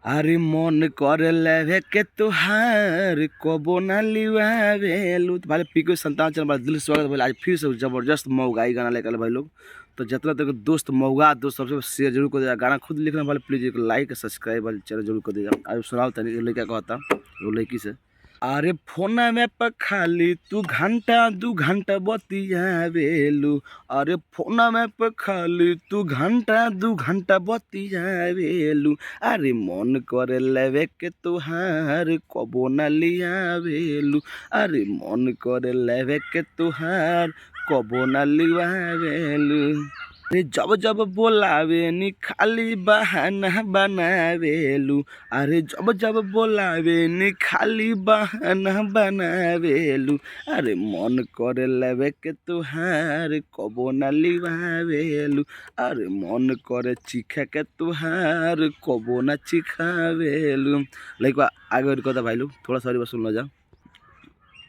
अरे मन करे लेवे के तुहार कबो ना लिवावेलू। तो भाई पीको संतान चैनल दिल से स्वागत है भाई। आज फिर से जबरदस्त मऊगाई गाना लेकर भाई लोग। तो जितना तक दोस्त मऊगा दोस्त सबसे शेयर जरूर कर दीजिएगा। गाना खुद लिखना भाई, प्लीज एक लाइक सब्सक्राइब वाले चैनल जरूर कर दीजिएगा। आज सुनाओ तनी लड़का कहता वो लड़की से। अरे फोना में पर खाली तू घंटा दू घंटा बतियावेलू। अरे फोना में पर खाली तू घंटा दू घंटा बतियावेलू। अरे मन करे लेवे के तुहार कबो न लियावेलू। अरे मन करे लेवे के तुहार कबो न लियावेलू। अरे जब जब बोलावे नी खाली बहाना बनावेलू। अरे जब जब बोलावे नी खाली बहाना बनावेलू। अरे मन करे लेवे के तुहार कबो न लिवावेलू। अरे मन करे चिखा के तुहार कबो न चिखावेलू। लाइक आगे कहता भाई लोग थोड़ा सा सुन लो जा।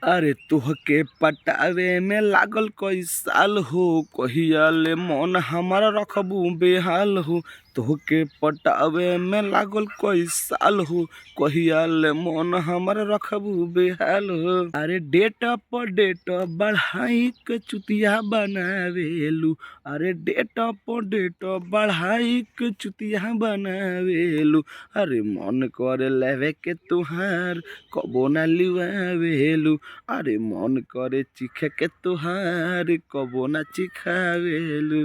अरे तुहके पटावे में लागल कई साल हो, कहिया ले मन हमारा रखबू बेहाल हो। तुहके पटावे में लागल कई साल हो, कहिया ले मन हमारा रखबू बेहाल हो। अरे डेट पर डेट बढ़ाई के चुतिया बनावेलू। अरे डेट पर डेट बढ़ाई के चुतिया बनावेलू। अरे मन करे लेवे के तुहार कबो ना लिवावेलू। अरे मन करे चिखे के तुहार कबो ना चिखावेलू।